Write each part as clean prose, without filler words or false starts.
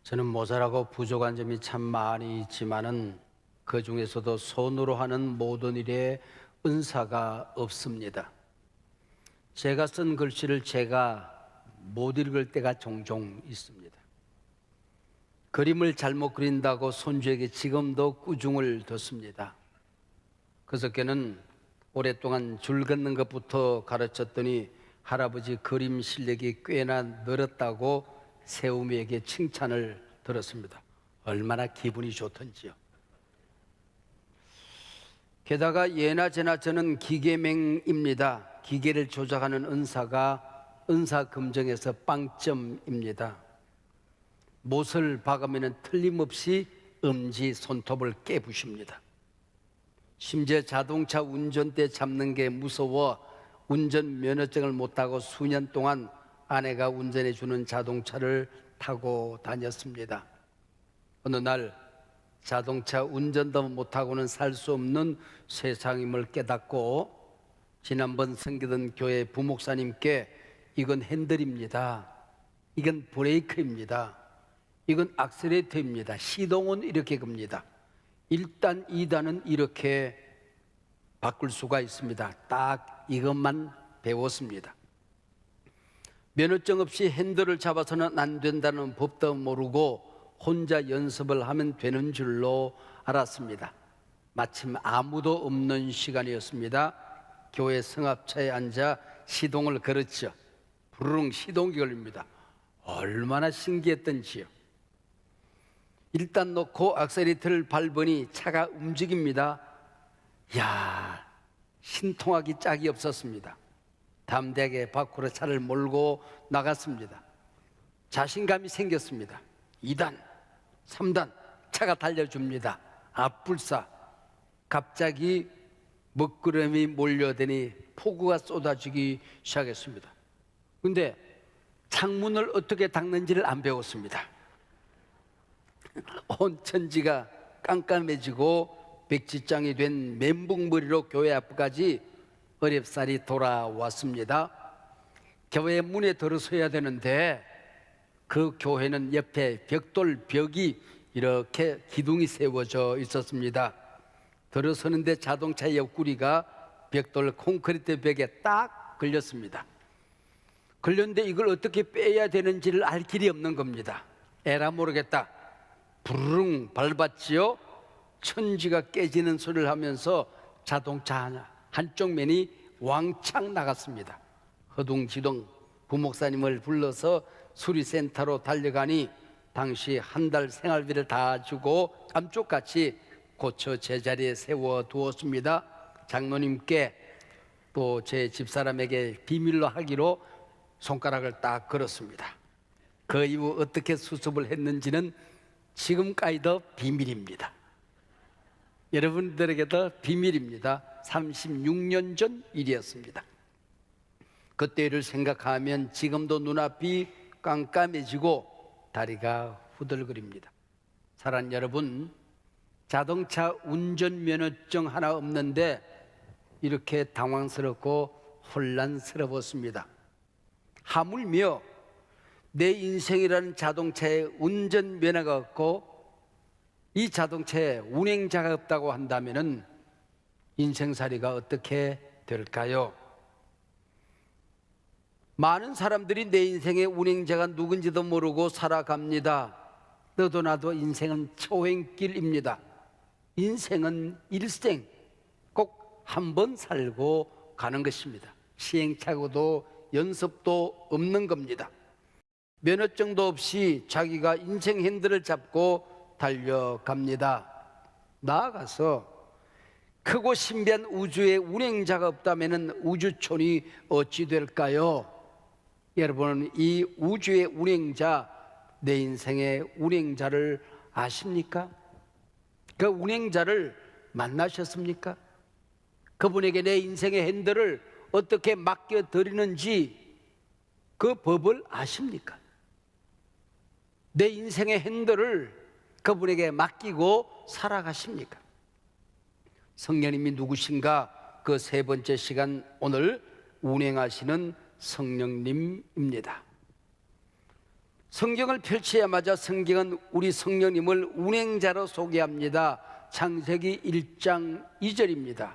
저는 모자라고 부족한 점이 참 많이 있지만은 그 중에서도 손으로 하는 모든 일에 은사가 없습니다. 제가 쓴 글씨를 제가 못 읽을 때가 종종 있습니다. 그림을 잘못 그린다고 손주에게 지금도 꾸중을 듣습니다. 그저께는 오랫동안 줄 긋는 것부터 가르쳤더니 할아버지 그림 실력이 꽤나 늘었다고 세우미에게 칭찬을 들었습니다. 얼마나 기분이 좋던지요. 게다가 예나 제나 저는 기계맹입니다. 기계를 조작하는 은사가 은사금정에서 빵점입니다. 못을 박으면 틀림없이 엄지 손톱을 깨부십니다. 심지어 자동차 운전대 잡는 게 무서워 운전면허증을 못 타고 수년 동안 아내가 운전해 주는 자동차를 타고 다녔습니다. 어느 날 자동차 운전도 못하고는 살 수 없는 세상임을 깨닫고 지난번 섬기던 교회 부목사님께 이건 핸들입니다. 이건 브레이크입니다. 이건 악셀레이터입니다. 시동은 이렇게 겁니다. 1단, 2단은 이렇게 바꿀 수가 있습니다. 딱 이것만 배웠습니다. 면허증 없이 핸들을 잡아서는 안 된다는 법도 모르고 혼자 연습을 하면 되는 줄로 알았습니다. 마침 아무도 없는 시간이었습니다. 교회 성합차에 앉아 시동을 걸었죠. 부르릉 시동이 걸립니다. 얼마나 신기했던지요. 일단 놓고 악셀레이터를 밟으니 차가 움직입니다. 이야, 신통하기 짝이 없었습니다. 담대하게 밖으로 차를 몰고 나갔습니다. 자신감이 생겼습니다. 2단, 3단 차가 달려줍니다. 앞불사. 갑자기 먹구름이 몰려드니 폭우가 쏟아지기 시작했습니다. 근데 창문을 어떻게 닦는지를 안 배웠습니다. 온 천지가 깜깜해지고 백지장이 된 멘붕머리로 교회 앞까지 어렵사리 돌아왔습니다. 교회 문에 들어서야 되는데 그 교회는 옆에 벽돌 벽이 이렇게 기둥이 세워져 있었습니다. 들어서는데 자동차 옆구리가 벽돌 콘크리트 벽에 딱 걸렸습니다. 걸렸는데 이걸 어떻게 빼야 되는지를 알 길이 없는 겁니다. 에라 모르겠다. 부르릉 밟았지요. 천지가 깨지는 소리를 하면서 자동차 한쪽 면이 왕창 나갔습니다. 허둥지둥 부목사님을 불러서 수리센터로 달려가니 당시 한 달 생활비를 다 주고 감쪽같이 고쳐 제자리에 세워두었습니다. 장로님께 또 제 집사람에게 비밀로 하기로 손가락을 딱 걸었습니다. 그 이후 어떻게 수습을 했는지는 지금까지도 비밀입니다. 여러분들에게도 비밀입니다. 36년 전 일이었습니다. 그때를 생각하면 지금도 눈앞이 깜깜해지고 다리가 후들거립니다. 사랑하는 여러분, 자동차 운전면허증 하나 없는데 이렇게 당황스럽고 혼란스러웠습니다. 하물며 내 인생이라는 자동차에 운전면허가 없고 이 자동차에 운행자가 없다고 한다면 인생살이가 어떻게 될까요? 많은 사람들이 내 인생의 운행자가 누군지도 모르고 살아갑니다. 너도 나도 인생은 초행길입니다. 인생은 일생 꼭 한 번 살고 가는 것입니다. 시행착오도 연습도 없는 겁니다. 면허증도 없이 자기가 인생 핸들을 잡고 달려갑니다. 나아가서 크고 신비한 우주에 운행자가 없다면 우주촌이 어찌 될까요? 여러분은 이 우주의 운행자, 내 인생의 운행자를 아십니까? 그 운행자를 만나셨습니까? 그분에게 내 인생의 핸들을 어떻게 맡겨드리는지 그 법을 아십니까? 내 인생의 핸들을 그분에게 맡기고 살아가십니까? 성령님이 누구신가? 그 세 번째 시간 오늘 운행하시는 성령님입니다. 성경을 펼치자마자 성경은 우리 성령님을 운행자로 소개합니다. 창세기 1장 2절입니다.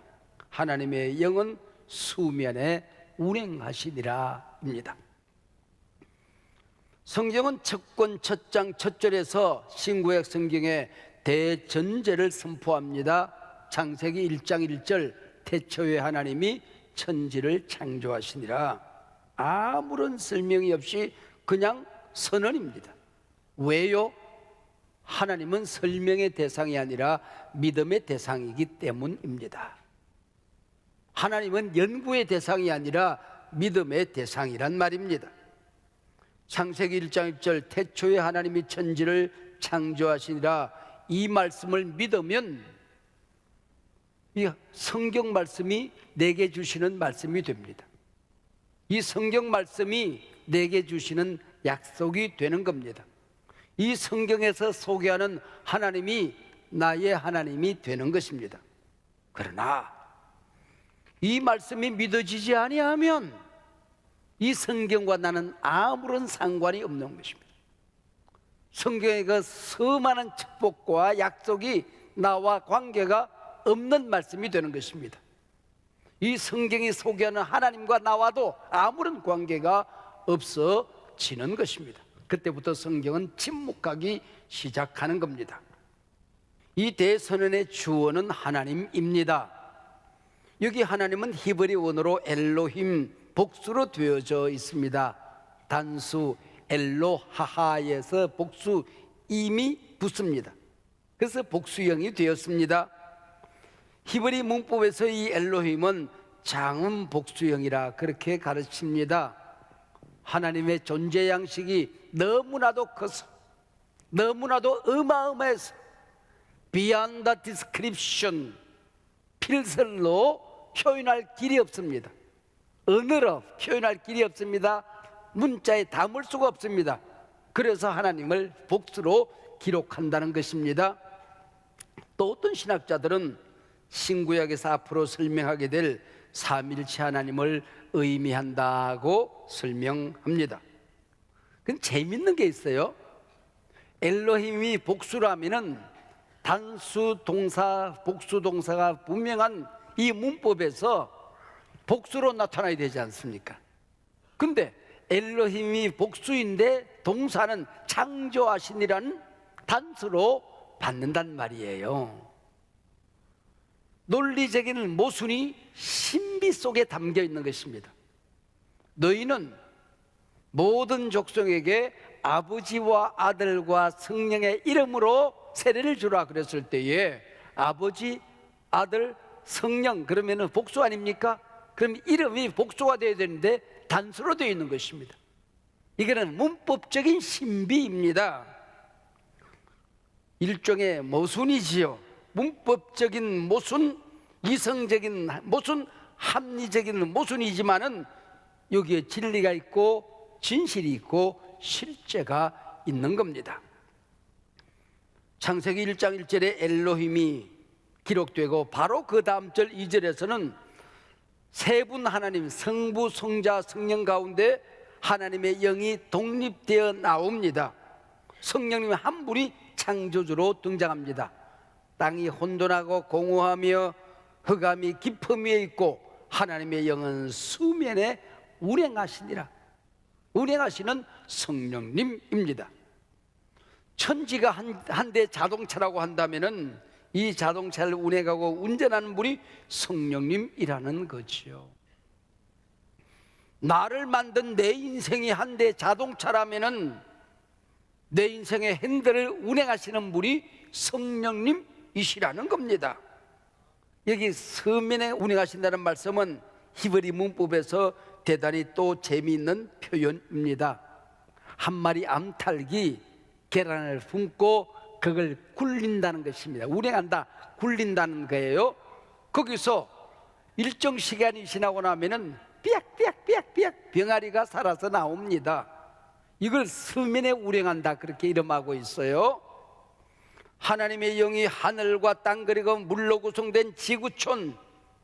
하나님의 영은 수면에 운행하시니라입니다. 성경은 첫 권 첫 장 첫 절에서 신구약 성경의 대전제를 선포합니다. 창세기 1장 1절 태초에 하나님이 천지를 창조하시니라. 아무런 설명이 없이 그냥 선언입니다. 왜요? 하나님은 설명의 대상이 아니라 믿음의 대상이기 때문입니다. 하나님은 연구의 대상이 아니라 믿음의 대상이란 말입니다. 창세기 1장 1절 태초에 하나님이 천지를 창조하시니라, 이 말씀을 믿으면 이 성경 말씀이 내게 주시는 말씀이 됩니다. 이 성경 말씀이 내게 주시는 약속이 되는 겁니다. 이 성경에서 소개하는 하나님이 나의 하나님이 되는 것입니다. 그러나 이 말씀이 믿어지지 아니하면 이 성경과 나는 아무런 상관이 없는 것입니다. 성경의 그 수많은 축복과 약속이 나와 관계가 없는 말씀이 되는 것입니다. 이 성경이 소개하는 하나님과 나와도 아무런 관계가 없어지는 것입니다. 그때부터 성경은 침묵하기 시작하는 겁니다. 이 대선언의 주어는 하나님입니다. 여기 하나님은 히브리 원어로 엘로힘, 복수로 되어져 있습니다. 단수 엘로하하에서 복수 임이 붙습니다. 그래서 복수형이 되었습니다. 히브리 문법에서 이 엘로힘은 장음 복수형이라 그렇게 가르칩니다. 하나님의 존재 양식이 너무나도 커서, 너무나도 어마어마해서 beyond the description, 필설로 표현할 길이 없습니다. 언어로 표현할 길이 없습니다. 문자에 담을 수가 없습니다. 그래서 하나님을 복수로 기록한다는 것입니다. 또 어떤 신학자들은 신구약에서 앞으로 설명하게 될 삼일체 하나님을 의미한다고 설명합니다. 그건 재밌는 게 있어요. 엘로힘이 복수라면은 단수 동사, 복수 동사가 분명한 이 문법에서 복수로 나타나야 되지 않습니까? 근데 엘로힘이 복수인데 동사는 창조하시니라는 단수로 받는단 말이에요. 논리적인 모순이 신비 속에 담겨 있는 것입니다. 너희는 모든 족속에게 아버지와 아들과 성령의 이름으로 세례를 주라 그랬을 때에 아버지, 아들, 성령 그러면 복수 아닙니까? 그럼 이름이 복수가 되어야 되는데 단수로 되어 있는 것입니다. 이거는 문법적인 신비입니다. 일종의 모순이지요. 문법적인 모순, 이성적인 모순, 합리적인 모순이지만은 여기에 진리가 있고 진실이 있고 실제가 있는 겁니다. 창세기 1장 1절에 엘로힘이 기록되고 바로 그 다음 절 2절에서는 세 분 하나님, 성부, 성자, 성령 가운데 하나님의 영이 독립되어 나옵니다. 성령님 한 분이 창조주로 등장합니다. 땅이 혼돈하고 공허하며 흑암이 깊음 위에 있고 하나님의 영은 수면에 운행하시니라. 운행하시는 성령님입니다. 천지가 한 대 자동차라고 한다면은 이 자동차를 운행하고 운전하는 분이 성령님이라는 거지요. 나를 만든 내 인생이 한 대 자동차라면은 내 인생의 핸들을 운행하시는 분이 성령님이시라는 겁니다. 여기 서면에 운행하신다는 말씀은 히브리 문법에서 대단히 또 재미있는 표현입니다. 한 마리 암탉이 계란을 품고 그걸 굴린다는 것입니다. 운행한다, 굴린다는 거예요. 거기서 일정 시간이 지나고 나면은 삐약삐약삐약삐약 병아리가 살아서 나옵니다. 이걸 서면에 운행한다 그렇게 이름하고 있어요. 하나님의 영이 하늘과 땅 그리고 물로 구성된 지구촌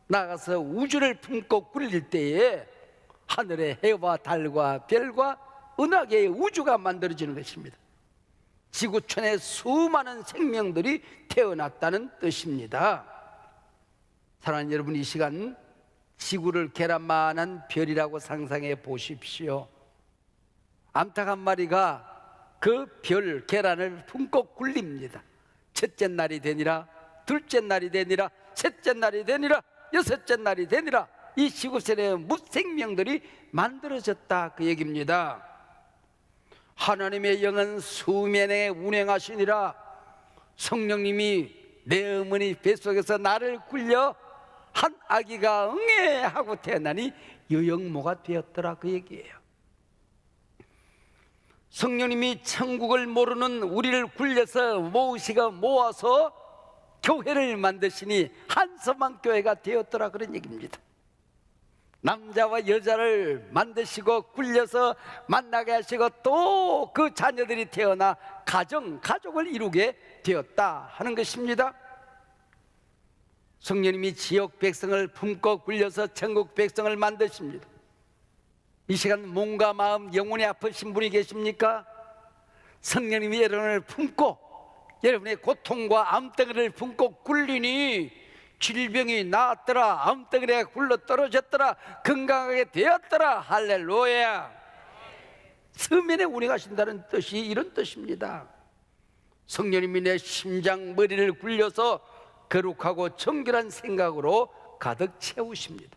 나가서 우주를 품고 굴릴 때에 하늘의 해와 달과 별과 은하계의 우주가 만들어지는 것입니다. 지구촌에 수많은 생명들이 태어났다는 뜻입니다. 사랑하는 여러분, 이 시간 지구를 계란만한 별이라고 상상해 보십시오. 암탉 한 마리가 그 별 계란을 품고 굴립니다. 첫째 날이 되니라, 둘째 날이 되니라, 셋째 날이 되니라, 여섯째 날이 되니라. 이 지구촌에 무생명들이 만들어졌다, 그 얘기입니다. 하나님의 영은 수면에 운행하시니라. 성령님이 내 어머니 뱃속에서 나를 굴려 한 아기가 응애 하고 태어나니 유영모가 되었더라, 그 얘기예요. 성령님이 천국을 모르는 우리를 굴려서 모아서 교회를 만드시니 한섬한 교회가 되었더라, 그런 얘기입니다. 남자와 여자를 만드시고 굴려서 만나게 하시고 또 그 자녀들이 태어나 가족을 이루게 되었다 하는 것입니다. 성령님이 지역 백성을 품고 굴려서 천국 백성을 만드십니다. 이 시간 몸과 마음, 영혼이 아프신 분이 계십니까? 성령님이 여러분을 품고 여러분의 고통과 암덩이를 품고 굴리니 질병이 나았더라, 암덩이가 굴러 떨어졌더라, 건강하게 되었더라. 할렐루야. 서면에 운행하신다는 뜻이 이런 뜻입니다. 성령님이 내 심장 머리를 굴려서 거룩하고 정결한 생각으로 가득 채우십니다.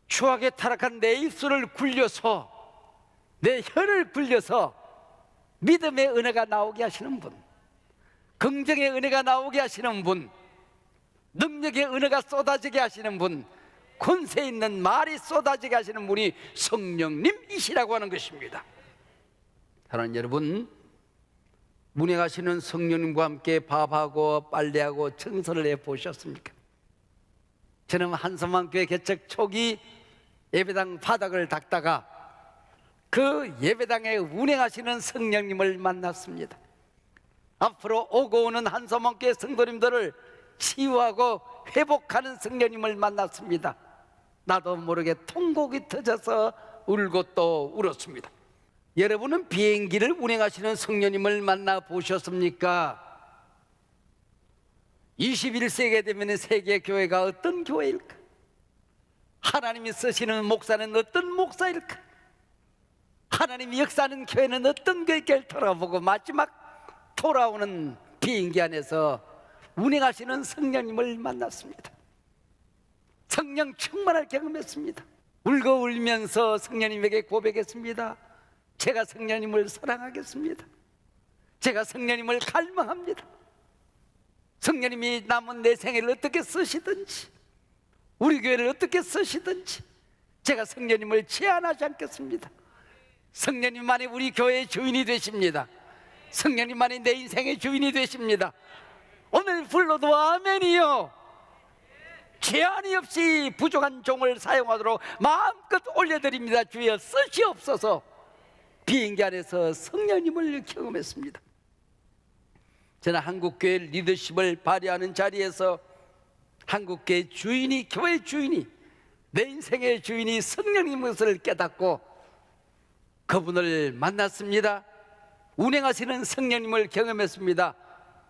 추악에 타락한 내 입술을 굴려서, 내 혀를 굴려서 믿음의 은혜가 나오게 하시는 분, 긍정의 은혜가 나오게 하시는 분, 능력의 은혜가 쏟아지게 하시는 분, 권세 있는 말이 쏟아지게 하시는 분이 성령님이시라고 하는 것입니다. 사랑하는 여러분, 운행하시는 성령님과 함께 밥하고 빨래하고 청소를 해보셨습니까? 저는 한섬한교회 개척 초기 예배당 바닥을 닦다가 그 예배당에 운행하시는 성령님을 만났습니다. 앞으로 오고 오는 한섬한교회 성도님들을 치유하고 회복하는 성령님을 만났습니다. 나도 모르게 통곡이 터져서 울고 또 울었습니다. 여러분은 비행기를 운행하시는 성령님을 만나 보셨습니까? 21세기에 되면 세계 교회가 어떤 교회일까? 하나님이 쓰시는 목사는 어떤 목사일까? 하나님이 역사하는 교회는 어떤 교회일까를 돌아보고 마지막 돌아오는 비행기 안에서 운행하시는 성령님을 만났습니다. 성령 충만을 경험했습니다. 울고 울면서 성령님에게 고백했습니다. 제가 성령님을 사랑하겠습니다. 제가 성령님을 갈망합니다. 성령님이 남은 내 생애를 어떻게 쓰시든지, 우리 교회를 어떻게 쓰시든지 제가 성령님을 제한하지 않겠습니다. 성령님만이 우리 교회의 주인이 되십니다. 성령님만이 내 인생의 주인이 되십니다. 오늘 불러도 아멘이요. 제한이 없이 부족한 종을 사용하도록 마음껏 올려드립니다. 주여 쓰시옵소서. 비행기 안에서 성령님을 경험했습니다. 저는 한국교회 리더십을 발휘하는 자리에서 한국교회 주인이, 교회 주인이, 내 인생의 주인이 성령님 것을 깨닫고 그분을 만났습니다. 운행하시는 성령님을 경험했습니다.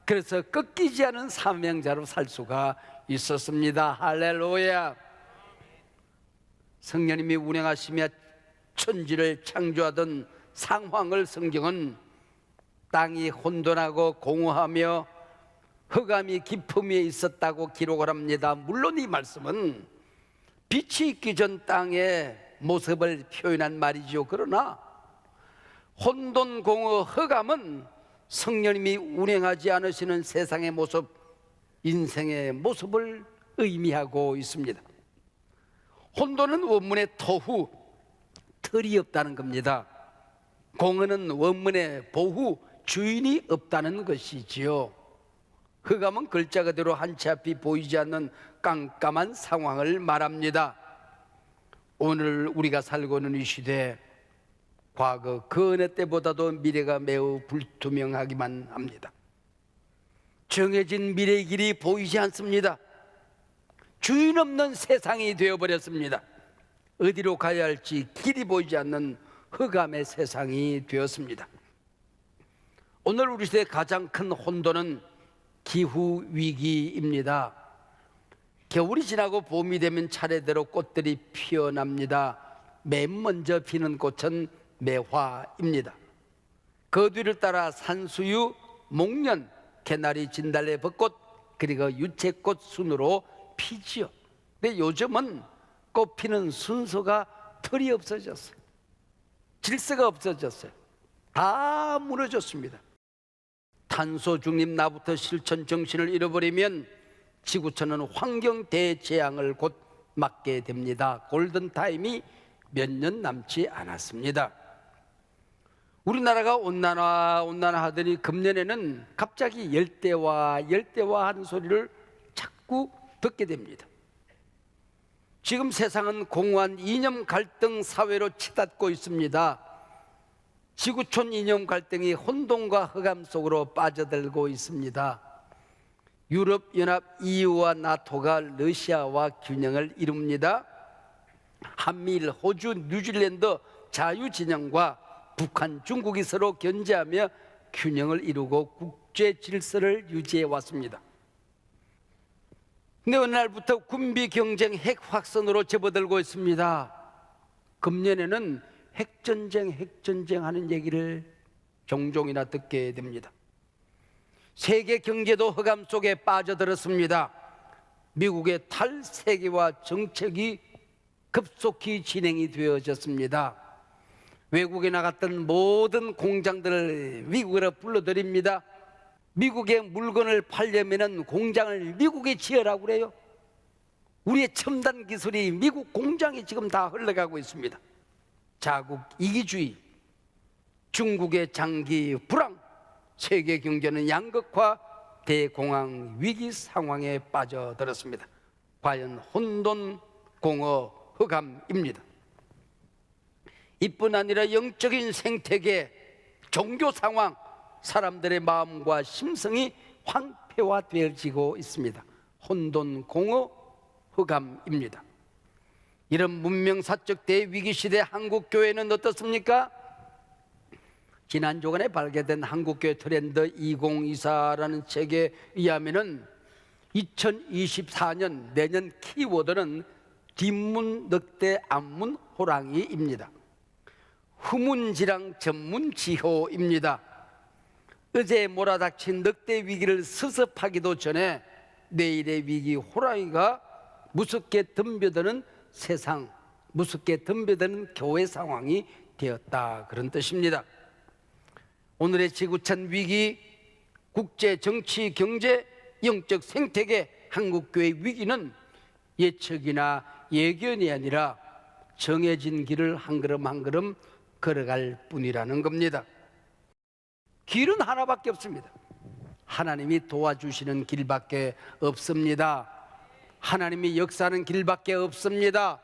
그래서 꺾이지 않은 사명자로 살 수가 있었습니다. 할렐루야. 성령님이 운행하시며 천지를 창조하던 상황을 성경은 땅이 혼돈하고 공허하며 흑암이 깊음 위에 있었다고 기록을 합니다. 물론 이 말씀은 빛이 있기 전 땅의 모습을 표현한 말이죠. 그러나 혼돈, 공허, 흑암은 성령님이 운행하지 않으시는 세상의 모습, 인생의 모습을 의미하고 있습니다. 혼돈은 원문의 토후, 틀이 없다는 겁니다. 공허는 원문의 보후, 주인이 없다는 것이지요. 흑암은 글자 그대로 한치 앞이 보이지 않는 깜깜한 상황을 말합니다. 오늘 우리가 살고 있는 이 시대, 과거 그 어느 때보다도 미래가 매우 불투명하기만 합니다. 정해진 미래의 길이 보이지 않습니다. 주인 없는 세상이 되어버렸습니다. 어디로 가야 할지 길이 보이지 않는 흑암의 세상이 되었습니다. 오늘 우리 시대의 가장 큰 혼돈은 기후위기입니다. 겨울이 지나고 봄이 되면 차례대로 꽃들이 피어납니다. 맨 먼저 피는 꽃은 매화입니다. 그 뒤를 따라 산수유, 목련, 개나리, 진달래, 벚꽃, 그리고 유채꽃 순으로 피지요. 근데 요즘은 꽃 피는 순서가 틀이 없어졌어요. 질서가 없어졌어요. 다 무너졌습니다. 탄소 중립 나부터 실천 정신을 잃어버리면 지구촌은 환경 대재앙을 곧 맞게 됩니다. 골든타임이 몇 년 남지 않았습니다. 우리나라가 온난화하더니 금년에는 갑자기 열대화 하는 소리를 자꾸 듣게 됩니다. 지금 세상은 공허한 이념 갈등 사회로 치닫고 있습니다. 지구촌 이념 갈등이 혼돈과 흑암 속으로 빠져들고 있습니다. 유럽연합 EU와 나토가 러시아와 균형을 이룹니다. 한미일, 호주, 뉴질랜드 자유진영과 북한, 중국이 서로 견제하며 균형을 이루고 국제 질서를 유지해 왔습니다. 근데 어느 날부터 군비 경쟁, 핵 확산으로 접어들고 있습니다. 금년에는 핵전쟁 하는 얘기를 종종이나 듣게 됩니다. 세계 경제도 흑암 속에 빠져들었습니다. 미국의 탈세계화 정책이 급속히 진행이 되어졌습니다. 외국에 나갔던 모든 공장들을 미국으로 불러들입니다. 미국의 물건을 팔려면 공장을 미국에 지으라고 그래요. 우리의 첨단 기술이 미국 공장에 지금 다 흘러가고 있습니다. 자국 이기주의, 중국의 장기 불황, 세계 경제는 양극화, 대공황 위기 상황에 빠져들었습니다. 과연 혼돈, 공허, 흑암입니다. 이뿐 아니라 영적인 생태계, 종교 상황, 사람들의 마음과 심성이 황폐화되어지고 있습니다. 혼돈, 공허, 흑암입니다. 이런 문명사적 대위기 시대 한국교회는 어떻습니까? 지난 주간에 발견된 한국교회 트렌드 2024라는 책에 의하면 2024년 내년 키워드는 뒷문 늑대 앞문 호랑이입니다. 후문지랑 전문지효입니다. 어제 몰아닥친 늑대 위기를 스습하기도 전에 내일의 위기 호랑이가 무섭게 덤벼드는 세상, 무섭게 덤벼드는 교회 상황이 되었다, 그런 뜻입니다. 오늘의 지구촌 위기, 국제 정치 경제, 영적 생태계, 한국교회 위기는 예측이나 예견이 아니라 정해진 길을 한 걸음 한 걸음 걸어갈 뿐이라는 겁니다. 길은 하나밖에 없습니다. 하나님이 도와주시는 길밖에 없습니다. 하나님이 역사하는 길밖에 없습니다.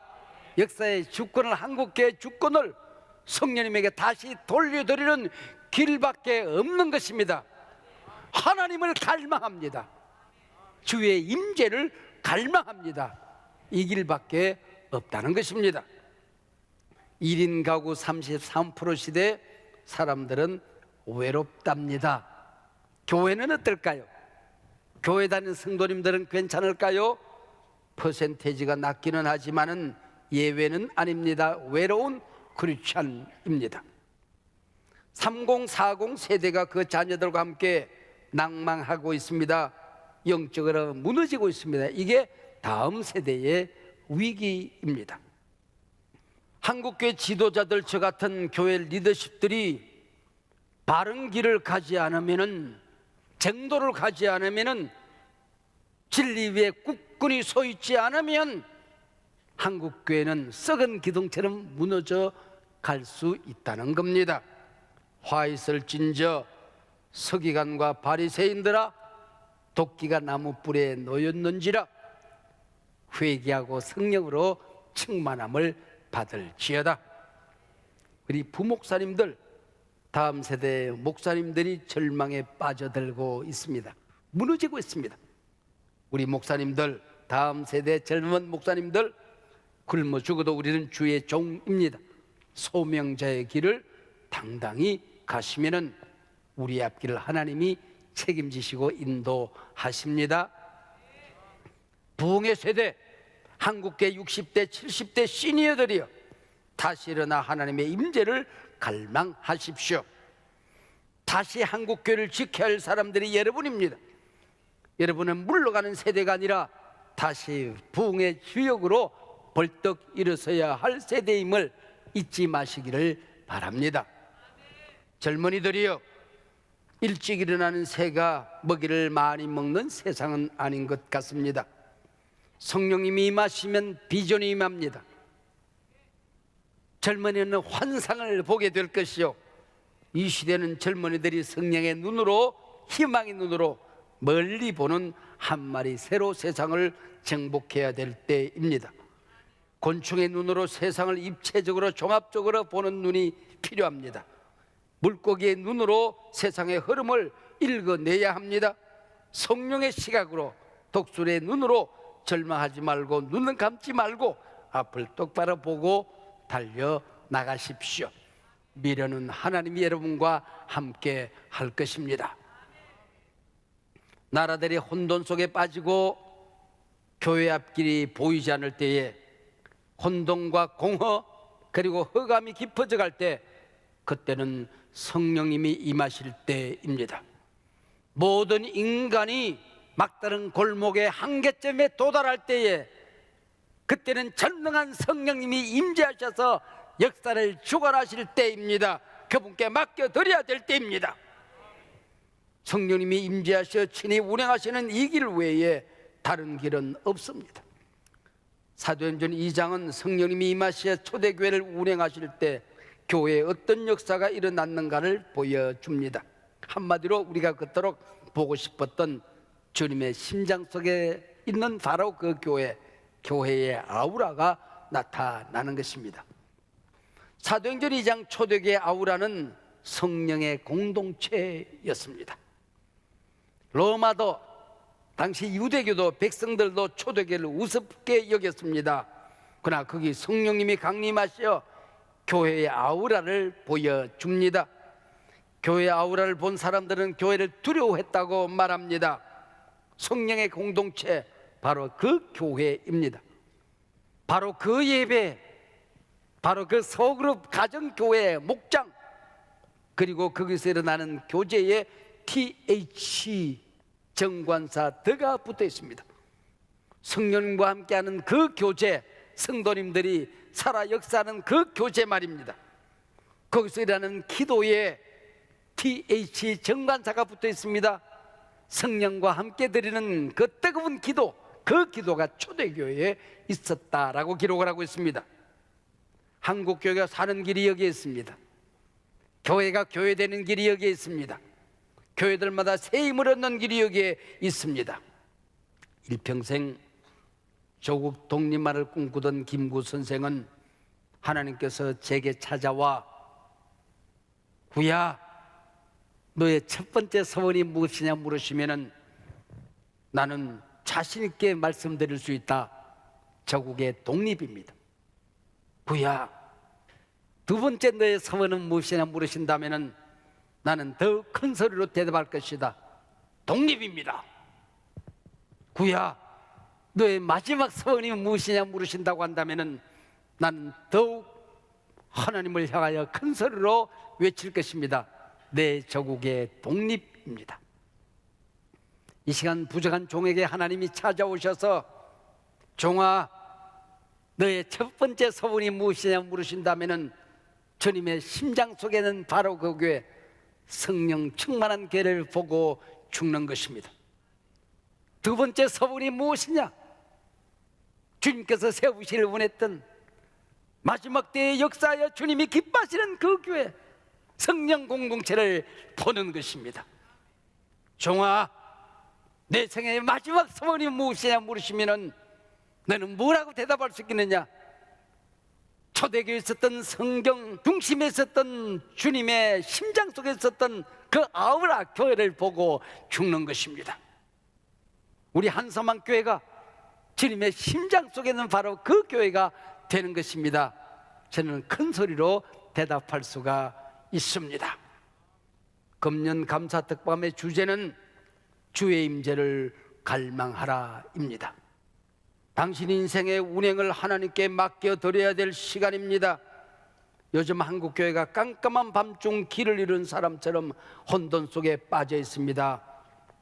역사의 주권을, 한국교회의 주권을 성령님에게 다시 돌려드리는 길밖에 없는 것입니다. 하나님을 갈망합니다. 주의 임재를 갈망합니다. 이 길밖에 없다는 것입니다. 1인 가구 33% 시대 사람들은 외롭답니다. 교회는 어떨까요? 교회 다니는 성도님들은 괜찮을까요? 퍼센테이지가 낮기는 하지만은 예외는 아닙니다. 외로운 크리스찬입니다. 3040 세대가 그 자녀들과 함께 낭망하고 있습니다. 영적으로 무너지고 있습니다. 이게 다음 세대의 위기입니다. 한국교회 지도자들, 저 같은 교회 리더십들이 바른 길을 가지 않으면은, 정도를 가지 않으면은, 진리 위에 굳건히 서 있지 않으면 한국교회는 썩은 기둥처럼 무너져 갈 수 있다는 겁니다. 화 있을 진저 서기관과 바리새인들아, 도끼가 나무 뿔에 놓였는지라 회개하고 성령으로 충만함을 받을지어다. 우리 부목사님들, 다음 세대 목사님들이 절망에 빠져들고 있습니다. 무너지고 있습니다. 우리 목사님들, 다음 세대 젊은 목사님들, 굶어 죽어도 우리는 주의 종입니다. 소명자의 길을 당당히 가시면은 우리 앞길을 하나님이 책임지시고 인도하십니다. 부흥의 세대, 한국계 60대 70대 시니어들이여, 다시 일어나 하나님의 임재를 갈망하십시오. 다시 한국교회를 지켜야 할 사람들이 여러분입니다. 여러분은 물러가는 세대가 아니라 다시 부흥의 주역으로 벌떡 일어서야 할 세대임을 잊지 마시기를 바랍니다. 젊은이들이여, 일찍 일어나는 새가 먹이를 많이 먹는 세상은 아닌 것 같습니다. 성령님이 임하시면 비전이 임합니다. 젊은이는 환상을 보게 될 것이요, 이 시대는 젊은이들이 성령의 눈으로, 희망의 눈으로 멀리 보는 한 마리 새로 세상을 정복해야 될 때입니다. 곤충의 눈으로 세상을 입체적으로 종합적으로 보는 눈이 필요합니다. 물고기의 눈으로 세상의 흐름을 읽어내야 합니다. 성령의 시각으로, 독수리의 눈으로 절망하지 말고 눈은 감지 말고 앞을 똑바로 보고 달려나가십시오. 미래는 하나님이 여러분과 함께 할 것입니다. 나라들이 혼돈 속에 빠지고 교회 앞길이 보이지 않을 때에, 혼돈과 공허 그리고 흑암이 깊어져 갈 때, 그때는 성령님이 임하실 때입니다. 모든 인간이 막다른 골목의 한계점에 도달할 때에, 그때는 전능한 성령님이 임재하셔서 역사를 주관하실 때입니다. 그분께 맡겨드려야 될 때입니다. 성령님이 임재하셔 친히 운행하시는 이 길 외에 다른 길은 없습니다. 사도행전 2장은 성령님이 임하시어 초대교회를 운행하실 때 교회에 어떤 역사가 일어났는가를 보여줍니다. 한마디로 우리가 그토록 보고 싶었던 주님의 심장 속에 있는 바로 그 교회의 아우라가 나타나는 것입니다. 사도행전 2장 초대교회의 아우라는 성령의 공동체였습니다. 로마도, 당시 유대교도, 백성들도 초대교회를 우습게 여겼습니다. 그러나 거기 성령님이 강림하시어 교회의 아우라를 보여줍니다. 교회의 아우라를 본 사람들은 교회를 두려워했다고 말합니다. 성령의 공동체, 바로 그 교회입니다. 바로 그 예배, 바로 그 소그룹 가정교회의 목장, 그리고 거기서 일어나는 교제의 TH 정관사 더가 붙어 있습니다. 성령님과 함께하는 그 교제, 성도님들이 살아 역사하는 그 교제 말입니다. 거기서 일하는 기도에 TH 정관사가 붙어 있습니다. 성령과 함께 드리는 그 뜨거운 기도, 그 기도가 초대교회에 있었다라고 기록을 하고 있습니다. 한국교회가 사는 길이 여기에 있습니다. 교회가 교회되는 길이 여기에 있습니다. 교회들마다 새 힘을 얻는 길이 여기에 있습니다. 일평생 조국 독립만을 꿈꾸던 김구 선생은 하나님께서 제게 찾아와, 구야, 너의 첫 번째 소원이 무엇이냐 물으시면은 나는 자신 있게 말씀드릴 수 있다. 조국의 독립입니다. 구야, 두 번째 너의 소원은 무엇이냐 물으신다면은 나는 더 큰 소리로 대답할 것이다. 독립입니다. 구야, 너의 마지막 소원이 무엇이냐 물으신다고 한다면은 나는 더욱 하나님을 향하여 큰 소리로 외칠 것입니다. 내 조국의 독립입니다. 이 시간 부족한 종에게 하나님이 찾아오셔서, 종아, 너의 첫 번째 소원이 무엇이냐 물으신다면은 주님의 심장 속에는 바로 그 교회, 성령 충만한 교회를 보고 죽는 것입니다. 두 번째 소원이 무엇이냐? 주님께서 세우시길 원했던 마지막 때의 역사하여 주님이 기뻐하시는 그 교회, 성령 공동체를 보는 것입니다. 종아, 내 생애의 마지막 소원이 무엇이냐 물으시면은 너는 뭐라고 대답할 수 있겠느냐? 초대교회에 있었던 성경 중심에 있었던 주님의 심장 속에 있었던 그 아우라 교회를 보고 죽는 것입니다. 우리 한서만 교회가 주님의 심장 속에 있는 바로 그 교회가 되는 것입니다. 저는 큰 소리로 대답할 수가 있습니다. 금년 감사 특밤의 주제는 주의 임재를 갈망하라입니다. 당신 인생의 운행을 하나님께 맡겨드려야 될 시간입니다. 요즘 한국교회가 깜깜한 밤중 길을 잃은 사람처럼 혼돈 속에 빠져 있습니다.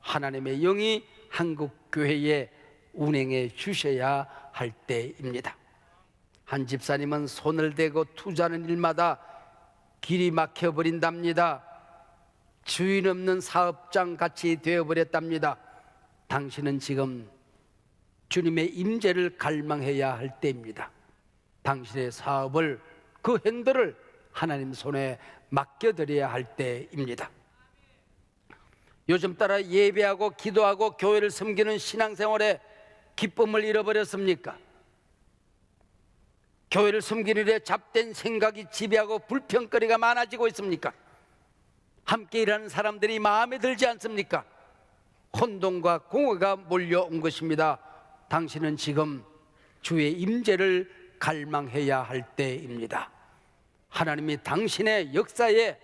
하나님의 영이 한국교회에 운행해 주셔야 할 때입니다. 한 집사님은 손을 대고 투자하는 일마다 길이 막혀버린답니다. 주인 없는 사업장 같이 되어버렸답니다. 당신은 지금 주님의 임재를 갈망해야 할 때입니다. 당신의 사업을, 그 핸들을 하나님 손에 맡겨드려야 할 때입니다. 요즘 따라 예배하고 기도하고 교회를 섬기는 신앙생활에 기쁨을 잃어버렸습니까? 교회를 섬기는 일에 잡된 생각이 지배하고 불평거리가 많아지고 있습니까? 함께 일하는 사람들이 마음에 들지 않습니까? 혼돈과 공허가 몰려온 것입니다. 당신은 지금 주의 임재를 갈망해야 할 때입니다. 하나님이 당신의 역사에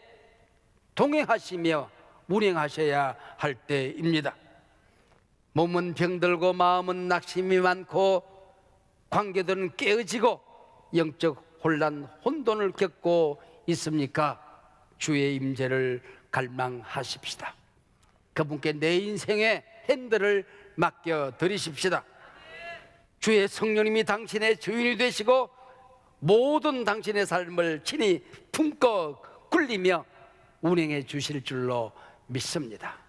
동행하시며 운행하셔야 할 때입니다. 몸은 병들고 마음은 낙심이 많고 관계들은 깨어지고 영적 혼란, 혼돈을 겪고 있습니까? 주의 임재를 갈망하십시다. 그분께 내 인생의 핸들을 맡겨드리십시다. 주의 성령님이 당신의 주인이 되시고 모든 당신의 삶을 친히 품고 굴리며 운행해 주실 줄로 믿습니다.